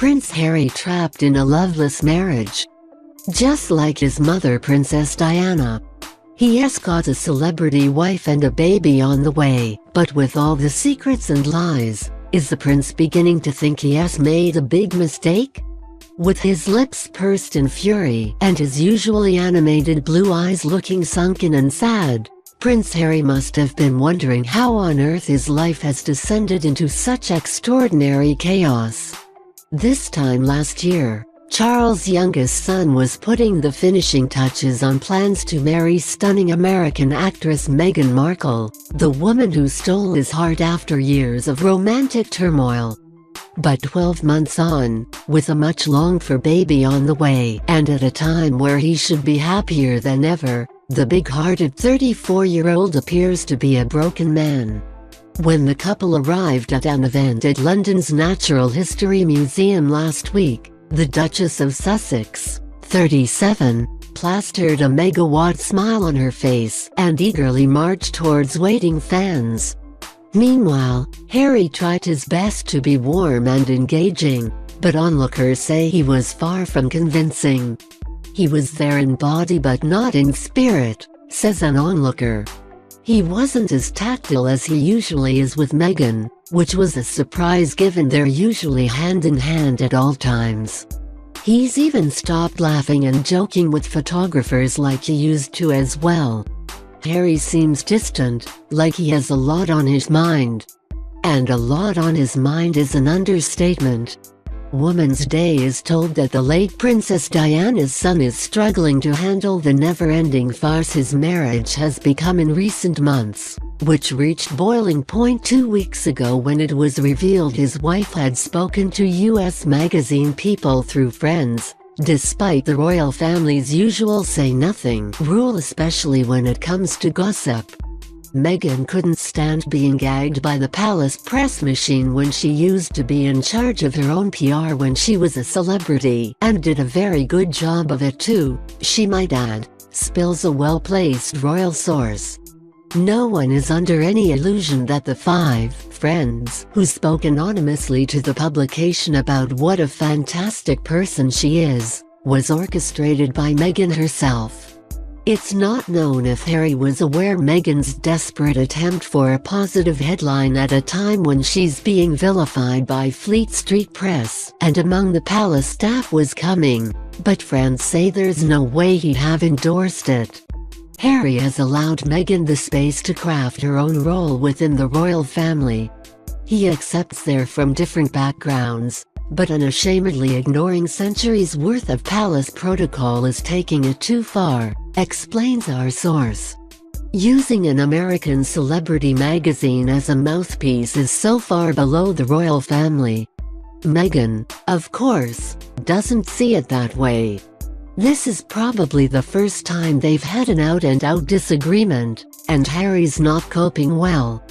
Prince Harry trapped in a loveless marriage. Just like his mother Princess Diana. He has got a celebrity wife and a baby on the way, but with all the secrets and lies, is the prince beginning to think he has made a big mistake? With his lips pursed in fury and his usually animated blue eyes looking sunken and sad, Prince Harry must have been wondering how on earth his life has descended into such extraordinary chaos. This time last year, Charles' youngest son was putting the finishing touches on plans to marry stunning American actress Meghan Markle, the woman who stole his heart after years of romantic turmoil. But 12 months on, with a much longed-for baby on the way, and at a time where he should be happier than ever, the big-hearted 34-year-old appears to be a broken man. When the couple arrived at an event at London's Natural History Museum last week, the Duchess of Sussex, 37, plastered a megawatt smile on her face and eagerly marched towards waiting fans. Meanwhile, Harry tried his best to be warm and engaging, but onlookers say he was far from convincing. "He was there in body but not in spirit," says an onlooker. He wasn't as tactile as he usually is with Meghan, which was a surprise given they're usually hand-in-hand at all times. He's even stopped laughing and joking with photographers like he used to as well. Harry seems distant, like he has a lot on his mind. And a lot on his mind is an understatement. Woman's Day is told that the late Princess Diana's son is struggling to handle the never-ending farce his marriage has become in recent months, which reached boiling point 2 weeks ago when it was revealed his wife had spoken to US magazine People through friends, despite the royal family's usual say-nothing rule, especially when it comes to gossip. Meghan couldn't stand being gagged by the palace press machine when she used to be in charge of her own PR when she was a celebrity, and did a very good job of it too, she might add, spills a well-placed royal source. No one is under any illusion that the 5 friends who spoke anonymously to the publication about what a fantastic person she is, was orchestrated by Meghan herself. It's not known if Harry was aware Meghan's desperate attempt for a positive headline at a time when she's being vilified by Fleet Street press and among the palace staff was coming, but friends say there's no way he'd have endorsed it. Harry has allowed Meghan the space to craft her own role within the royal family. He accepts they're from different backgrounds, but unashamedly ignoring centuries' worth of palace protocol is taking it too far, explains our source. Using an American celebrity magazine as a mouthpiece is so far below the royal family. Meghan, of course, doesn't see it that way. This is probably the first time they've had an out-and-out disagreement, and Harry's not coping well.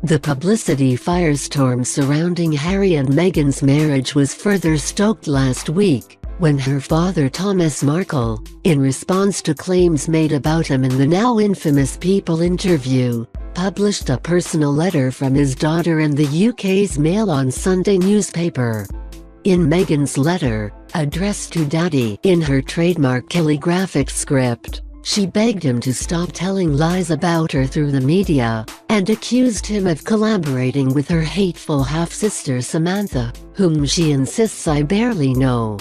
The publicity firestorm surrounding Harry and Meghan's marriage was further stoked last week, when her father Thomas Markle, in response to claims made about him in the now infamous People interview, published a personal letter from his daughter in the UK's Mail on Sunday newspaper. In Meghan's letter, addressed to Daddy in her trademark calligraphic script, she begged him to stop telling lies about her through the media, and accused him of collaborating with her hateful half-sister Samantha, whom she insists I barely know.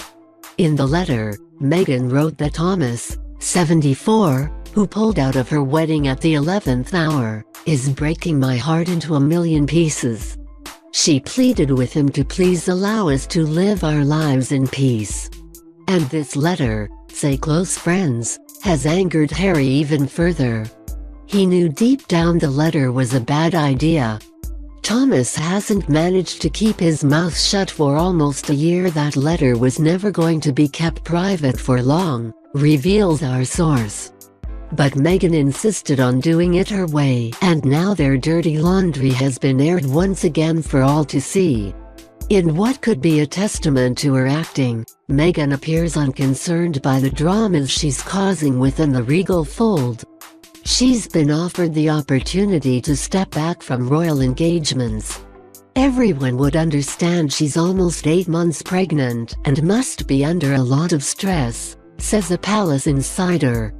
In the letter, Meghan wrote that Thomas, 74, who pulled out of her wedding at the 11th hour, is breaking my heart into a million pieces. She pleaded with him to please allow us to live our lives in peace. And this letter, say close friends, has angered Harry even further. He knew deep down the letter was a bad idea. Thomas hasn't managed to keep his mouth shut for almost a year. That letter was never going to be kept private for long, reveals our source. But Meghan insisted on doing it her way, and now their dirty laundry has been aired once again for all to see. In what could be a testament to her acting, Meghan appears unconcerned by the dramas she's causing within the regal fold. She's been offered the opportunity to step back from royal engagements. Everyone would understand she's almost 8 months pregnant and must be under a lot of stress, says a palace insider.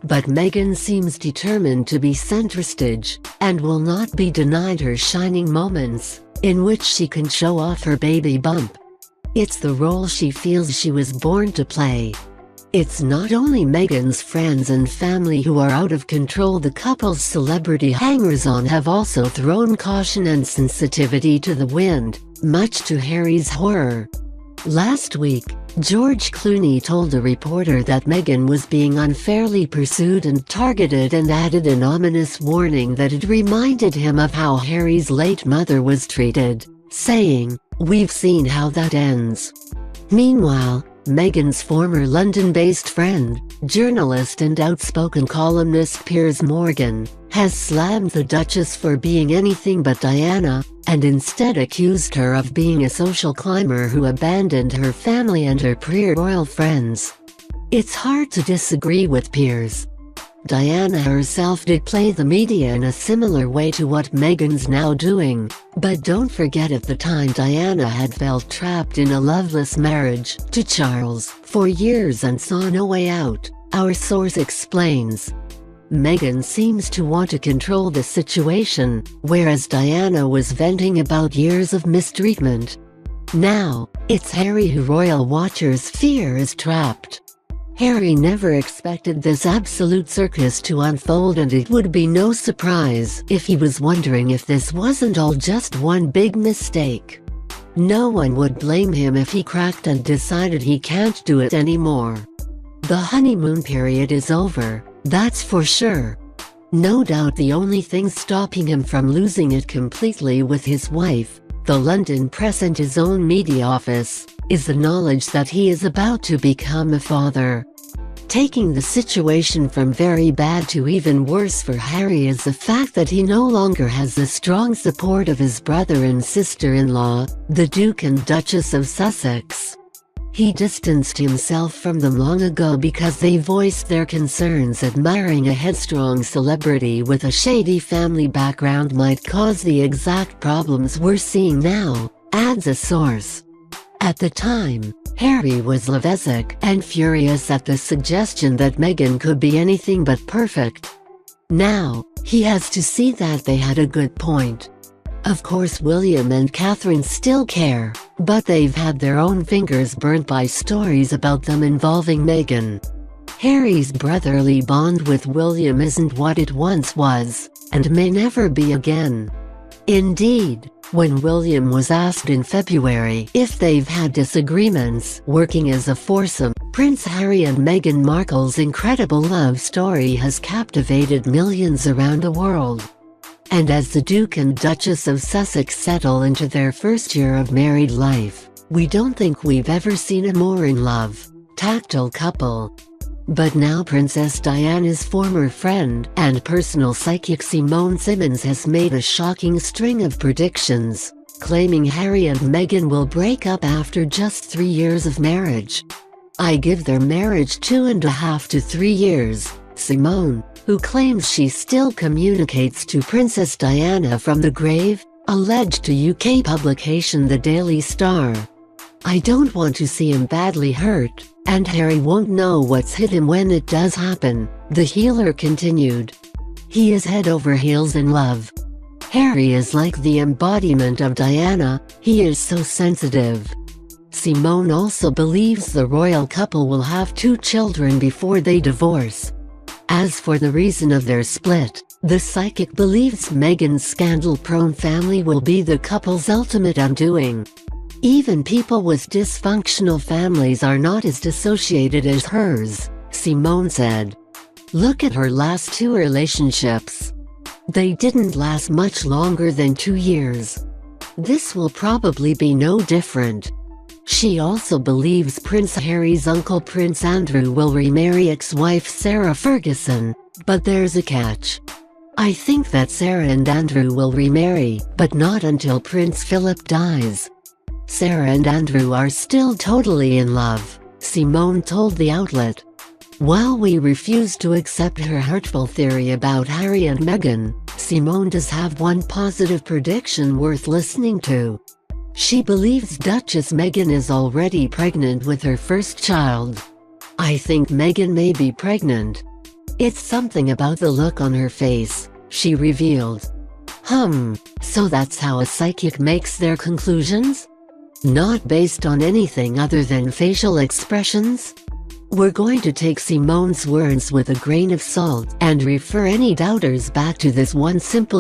But Meghan seems determined to be center stage, and will not be denied her shining moments, in which she can show off her baby bump. It's the role she feels she was born to play. It's not only Meghan's friends and family who are out of control. The couple's celebrity hangers-on have also thrown caution and sensitivity to the wind, much to Harry's horror. Last week, George Clooney told a reporter that Meghan was being unfairly pursued and targeted, and added an ominous warning that it reminded him of how Harry's late mother was treated, saying, "We've seen how that ends." Meanwhile, Meghan's former London-based friend, journalist and outspoken columnist Piers Morgan, has slammed the Duchess for being anything but Diana, and instead accused her of being a social climber who abandoned her family and her pre-royal friends. It's hard to disagree with Piers. Diana herself did play the media in a similar way to what Meghan's now doing, but don't forget at the time Diana had felt trapped in a loveless marriage to Charles for years and saw no way out, our source explains. Meghan seems to want to control the situation, whereas Diana was venting about years of mistreatment. Now, it's Harry who royal watchers fear is trapped. Harry never expected this absolute circus to unfold, and it would be no surprise if he was wondering if this wasn't all just one big mistake. No one would blame him if he cracked and decided he can't do it anymore. The honeymoon period is over, that's for sure. No doubt the only thing stopping him from losing it completely with his wife, the London press and his own media office, is the knowledge that he is about to become a father. Taking the situation from very bad to even worse for Harry is the fact that he no longer has the strong support of his brother and sister-in-law, the Duke and Duchess of Sussex. He distanced himself from them long ago because they voiced their concerns that marrying a headstrong celebrity with a shady family background might cause the exact problems we're seeing now, adds a source. At the time, Harry was levezic and furious at the suggestion that Meghan could be anything but perfect. Now, he has to see that they had a good point. Of course William and Catherine still care, but they've had their own fingers burnt by stories about them involving Meghan. Harry's brotherly bond with William isn't what it once was, and may never be again. Indeed, when William was asked in February if they've had disagreements working as a foursome, Prince Harry and Meghan Markle's incredible love story has captivated millions around the world. And as the Duke and Duchess of Sussex settle into their first year of married life, we don't think we've ever seen a more in love, tactile couple. But now Princess Diana's former friend and personal psychic Simone Simmons has made a shocking string of predictions, claiming Harry and Meghan will break up after just 3 years of marriage. "I give their marriage 2.5 to 3 years, Simone, who claims she still communicates to Princess Diana from the grave, alleged to UK publication The Daily Star. "I don't want to see him badly hurt, and Harry won't know what's hit him when it does happen," the healer continued. "He is head over heels in love. Harry is like the embodiment of Diana, he is so sensitive." Simone also believes the royal couple will have 2 children before they divorce. As for the reason of their split, the psychic believes Meghan's scandal-prone family will be the couple's ultimate undoing. "Even people with dysfunctional families are not as dissociated as hers," Simone said. "Look at her last 2 relationships. They didn't last much longer than 2 years. This will probably be no different." She also believes Prince Harry's uncle Prince Andrew will remarry ex-wife Sarah Ferguson, but there's a catch. "I think that Sarah and Andrew will remarry, but not until Prince Philip dies. Sarah and Andrew are still totally in love," Simone told the outlet. "While we refuse to accept her hurtful theory about Harry and Meghan," Simone does have one positive prediction worth listening to. She believes Duchess Meghan is already pregnant with her first child. "I think Meghan may be pregnant. It's something about the look on her face," she revealed. So that's how a psychic makes their conclusions? Not based on anything other than facial expressions? We're going to take Simone's words with a grain of salt and refer any doubters back to this one simple